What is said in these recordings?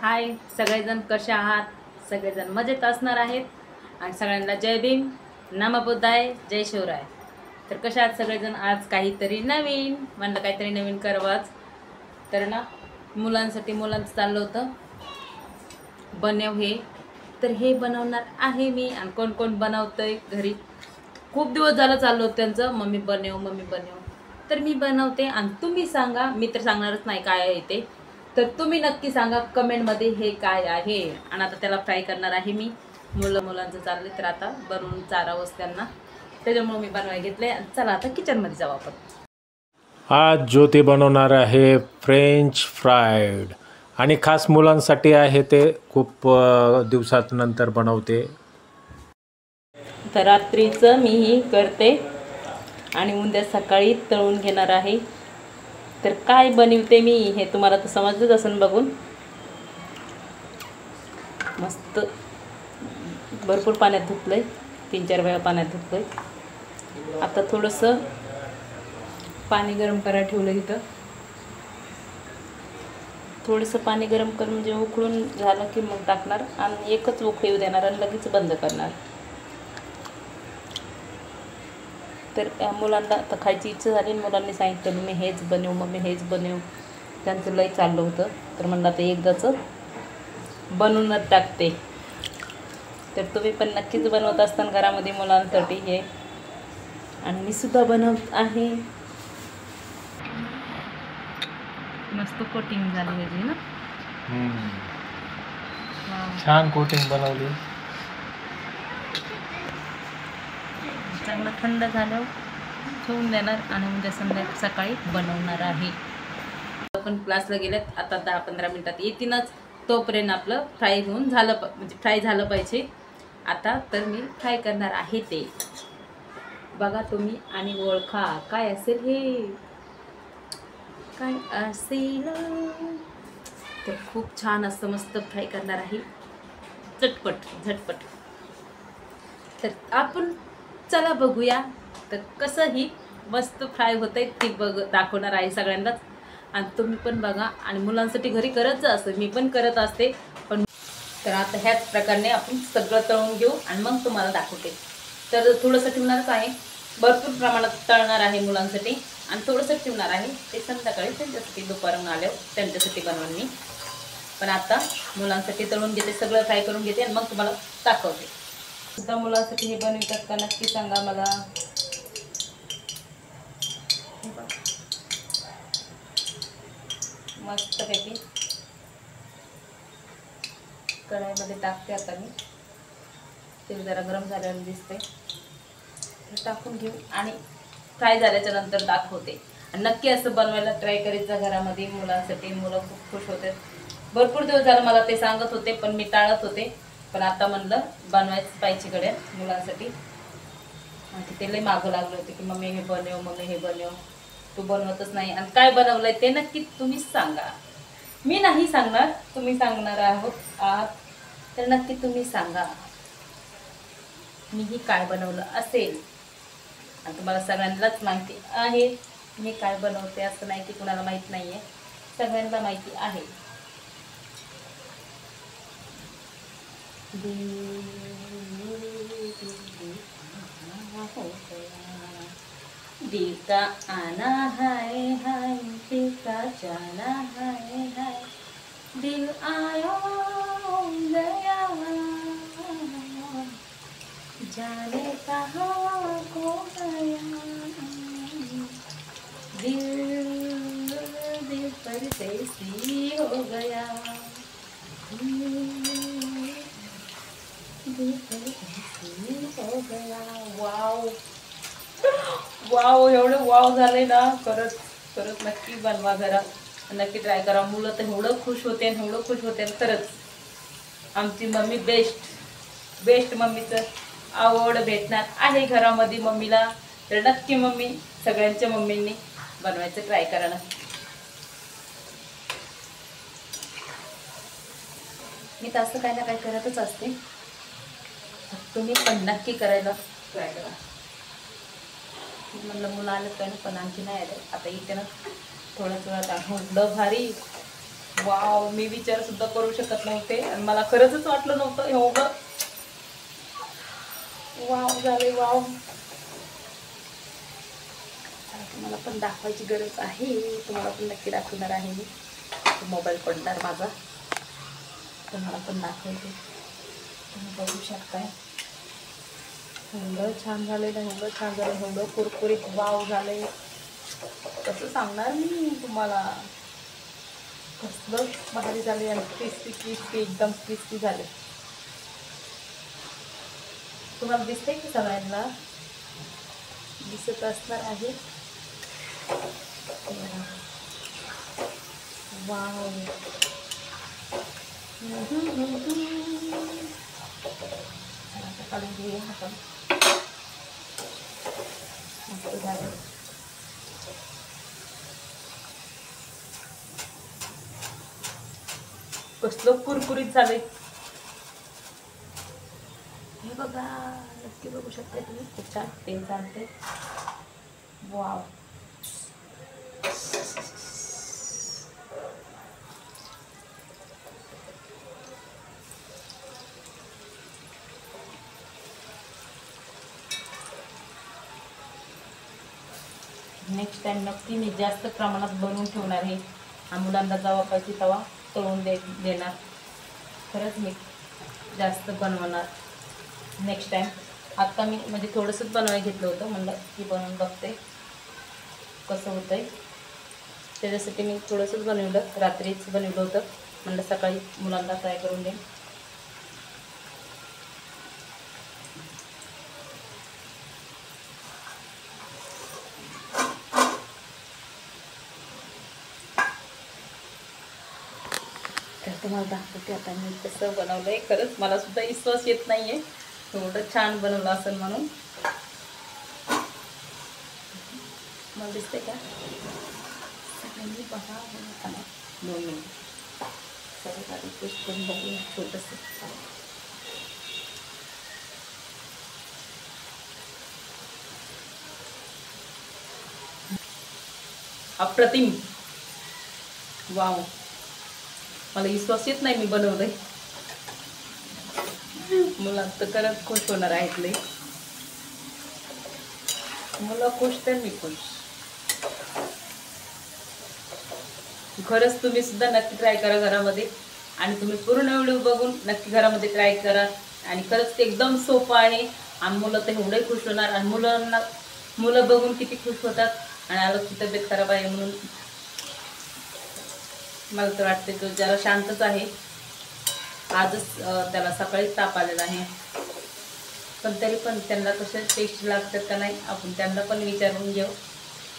हाय सगळेजण कसे आहात? सगळेजण मजेत असणार आहेत आणि सगळ्यांना जय भीम, नमः बुद्धाय, जय शिवराय. तर कशा आहात सगळेजण? आज काहीतरी नवीन म्हणलं, काहीतरी नवीन करावंच. तर ना मुलांचं चाललं होतं बनव हे. तर हे बनवणार आहे मी. आणि कोण कोण बनवतंय घरी? खूप दिवस झालं चाललं होतं त्यांचं, मम्मी बनव मम्मी बनव. तर मी बनवते आणि तुम्ही सांगा. मी तर सांगणारच नाही काय आहे ते, तर तुम्ही नक्की सांगा कमेंटमध्ये हे काय आहे. आणि आता त्याला फ्राय करणार आहे मी. मुलांचं चालले, तर आता बनवून चारावंच त्यांना, त्याच्यामुळे मी बनवायला घेतले. चला आता किचनमध्ये जाऊ आपण. आज ज्योती बनवणार आहे फ्रेंच फ्राईड आणि खास मुलांसाठी आहे. ते खूप दिवसानंतर बनवते. तर रात्रीचं मीही करते आणि उद्या सकाळी तळून घेणार आहे. तर काय बनवते मी हे तुम्हाला तर समजलंच असेल बघून. मस्त भरपूर पाण्यात धुतलंय, 3-4 वेळा पाण्यात धुतलंय. आता थोडंसं पाणी गरम करायला ठेवलं इथं. थोडंसं पाणी गरम करून म्हणजे उकळून झालं की मग टाकणार आणि एकच उकळी येऊ देणार आणि लगेच बंद करणार. तर मुलांना आता खायची इच्छा झाली. मुलांनी सांगितलं मी हेच बनव मम्मी हेच बनव. त्यांचं लय चाललं होतं, तर म्हणलं आता एकदाच बनवूनच टाकते. तर तुम्ही पण नक्कीच बनवत असताना घरामध्ये मुलांसाठी हे. आणि मी सुद्धा बनवत आहे. मस्त कोटिंग झाली याची ना. छान कोटिंग बनवली. चांगलं थंड झालं ठेवून देणार आणि उद्या सकाळी बनवणार आहे. आपण क्लासला गेल्यात, आता 10-15 मिनिटात येतीलच. तोपर्यंत आपलं फ्राय होऊन झालं, म्हणजे फ्राय झालं पाहिजे. आता तर मी फ्राय करणार आहे ते बघा तुम्ही आणि ओळखा काय असेल हे, काय असेल. तर खूप छान असं मस्त फ्राय करणार आहे, चटपट झटपट. तर आपण चला बघूया तर कसंही मस्त फ्राय होतंय ते दाखवणार आहे सगळ्यांनाच. आणि तुम्ही पण बघा आणि मुलांसाठी घरी करत जा, असं मी पण करत असते. पण तर आता ह्याच प्रकारे आपण सगळं तळून घेऊ आणि मग तुम्हाला दाखवते. तर थोडंसं ठेवणारच आहे, भरपूर प्रमाणात तळणार आहे मुलांसाठी. आणि थोडंसं ठेवणार आहे ते संध्याकाळी त्यांच्यासाठी, दुपारून आल्यावर त्यांच्यासाठी बनवून मी. पण आता मुलांसाठी तळून घेते, सगळं फ्राय करून घेते आणि मग तुम्हाला दाखवते. सुद्धा मुलांसाठी हे बनवतात का नक्की सांगा मला. मस्तपैकी कढईमध्ये टाकते आता मी. तेल जरा गरम झाल्यावर दिसते, टाकून घेऊ आणि फ्राय झाल्याच्या नंतर दाखवते. आणि नक्की असं बनवायला ट्राय करायचं घरामध्ये मुलांसाठी. मुलं खूप खुश होतात. भरपूर दिवस झालं मला ते सांगत होते, पण मी टाळत होते. पण आता म्हणलं बनवायचं पाहिजे कडे मुलांसाठी. आणि ते लई मागं लागले होते की मम्मी हे बनव मम्मी हे बनव. तू बनवतच नाही. आणि काय बनवलंय ते नक्की तुम्हीच सांगा. मी नाही सांगणार, तुम्ही सांगणार आहात. तर नक्की तुम्ही सांगा मीही काय बनवलं असेल. आणि तुम्हाला सगळ्यांनाच माहिती आहे मी काय बनवते, असं नाही की कुणाला माहीत नाही आहे, सगळ्यांना माहिती आहे. दिल का आना है हाय, दिल का जाना है हाय, दिल आया गया जाने कहाँ खो गया, दिल परदेसी हो गया, दिल परदेसी हो गया. वाव वाव, एवढं वाव झालंय ना. परत नक्की बनवा घरात, नक्की ट्राय करा. मुलं तर एवढं खुश होते आणि एवढं खुश होते. खरंच आमची मम्मी बेस्ट मम्मीचं आवड भेटणार आहे घरामध्ये मम्मीला. तर नक्की मम्मी, सगळ्यांच्या मम्मींनी बनवायचं ट्राय करा ना. मी तर असं काही ना काही करतच असते, तुम्ही पण नक्की करायला ट्राय करा. म्हणलं मुलं आलं काय पण आणखी नाही आलं. आता इथे ना थोड्याच वेळात एवढं भारी वाव, मी विचार सुद्धा करू शकत नव्हते आणि मला खरंच वाटलं नव्हतं एवढं वाव झाले. वाव, तुम्हाला पण दाखवायची गरज आहे, तुम्हाला पण नक्की दाखवणार आहे मी. मोबाईल पडणार माझा, तुम्हाला पण दाखवते. तुम्ही बघू शकताय एवढं छान झालेलं, एवढं छान झालं, एवढं कुरकुरीत वाव झाले. कसं सांगणार मी तुम्हाला, कसलं भारी झाले आणि क्रिस्पी क्रिस्पी, एकदम क्रिस्पी झाले. तुम्हाला दिसते की सगळ्यांना दिसत असणार आहे. वाव, आता काढून घेऊया आपण. मस्त झालं. कसलं कुरकुरीत झालंय हे बघा, नक्की बघू शकता तुम्ही. खूप छान तेल चालते. वाव, नेक्स्ट टाइम नक्की मी जास्त प्रमाणात बनवून ठेवणार आहे आणि मुलांना जेव्हा पाहिजे तेव्हा तळून देणार. खरंच मी जास्त बनवणार नेक्स्ट टाइम. आत्ता मी म्हणजे थोडंसंच बनवायला घेतलं होतं, म्हणलं की बनवून बघते कसं होतं आहे. त्याच्यासाठी मी थोडंसंच बनवलं, रात्रीच बनवलं होतं, म्हणलं सकाळी मुलांना फ्राय करून देईन. तर तुम्हाला दाखवते आता मी कसं बनवलं आहे. खरंच मला सुद्धा विश्वास येत नाही आहे एवढं छान बनवलं असेल म्हणून. मला दिसते का सगळ्यांनी बघा. 2 मिनिट सगळं आधी टेस्ट करून बघूया छोटंसं. अप्रतिम, वाव, मला विश्वास येत नाही मी बनवलंय. मुलं तर खरंच खुश होणार आहेत लई. मुलं खुश तर मी खुश. खरंच तुम्ही सुद्धा नक्की ट्राय करा घरामध्ये आणि तुम्ही पूर्ण व्हिडिओ बघून नक्की घरामध्ये ट्राय करा. आणि खरंच ते एकदम सोपं आहे आणि मुलं तर एवढे खुश होणार. आणि मुलं बघून किती खुश होतात. आणि आलोकची तब्येत खराब आहे म्हणून मला तर वाटते तो जरा शांतच आहे. आजच त्याला सकाळी ताप आलेला आहे, पण तरी पण त्यांना कसे टेस्ट लागतात का नाही आपण त्यांना पण विचारून घेऊ.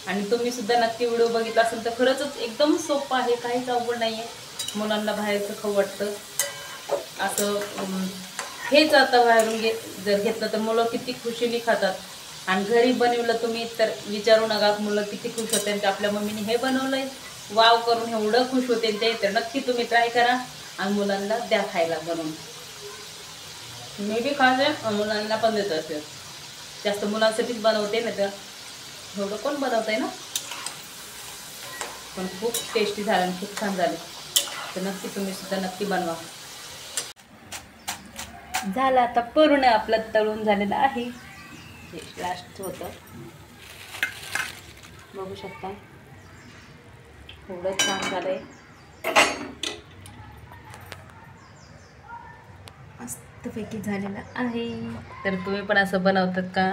आणि तुम्ही सुद्धा नक्की व्हिडिओ बघितला असेल तर खरंच एकदम सोपं आहे, काहीच अवघड नाही आहे. मुलांना बाहेरचं खाऊ वाटतं असं, हेच आता बाहेरून जर घेतलं तर मुलं किती खुशीने खातात. आणि घरी बनवलं तुम्ही तर विचारू नका, मुलं किती खुश होते की आपल्या मम्मीने हे बनवलंय, वाव करून एवढं खुश होते ते. तर नक्की तुम्ही ट्राय करा आणि मुलांना द्या खायला बनवून. मी बी खाते, मुलांना पण देत असते. जास्त मुलांसाठीच बनवते, नाही तर एवढं कोण बनवत आहे ना. पण खूप टेस्टी झालं आणि खूप छान झाले. तर नक्की तुम्ही सुद्धा नक्की बनवा. झालं आता पूर्ण आपलं तळून झालेलं आहे. हे लास्ट होतं, बघू शकता एवढं छान झालंय. मस्तपैकी झालेलं आहे. तर तुम्ही पण असं बनवतात का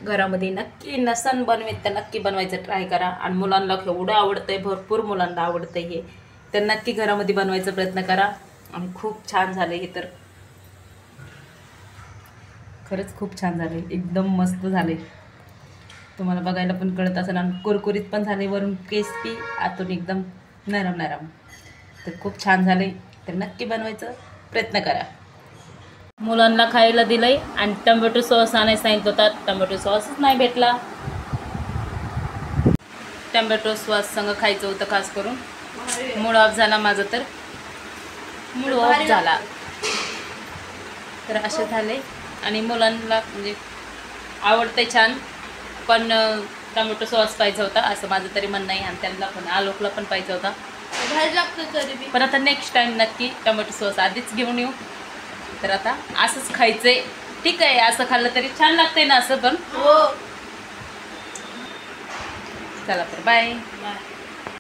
घरामध्ये? नक्की नसन बनवेत तर नक्की बनवायचं ट्राय करा. आणि मुलांना एवढं आवडतंय, भरपूर मुलांना आवडतंय हे, तर नक्की घरामध्ये बनवायचा प्रयत्न करा. आणि खूप छान झालं हे, तर खरंच खूप छान झाले, एकदम मस्त झाले. तुम्हाला बघायला पण कळत असेल. आणि कुरकुरीत पण झाले, वरून क्रिस्पी, आतून एकदम नरम नरम. तर खूप छान झाले. तर नक्की बनवायचा प्रयत्न करा. मुलांना खायला दिलंय आणि टोमॅटो सॉस आणायला सांगितलं होता, टोमॅटो सॉसच नाही भेटला. टोमॅटो सॉस संग खायचं होतं खास करून. मूड ऑफ झाला माझं, तर मूड ऑफ झाला. तर असे झाले. आणि मुलांना म्हणजे आवडतंय छान, पण टोमॅटो सॉस पाहिजे होता असं माझं तरी म्हणणं आहे. आणि त्यांना पण, आलोकला पण पाहिजे होता. भारी लागतं तरी बी. पण आता नेक्स्ट टाइम नक्की टोमॅटो सॉस आधीच घेऊन येऊ. तर आता असंच खायचंय. ठीक आहे, असं खाल्लं तरी छान लागतंय ना असं पण. हो. चला तर बाय. बाय.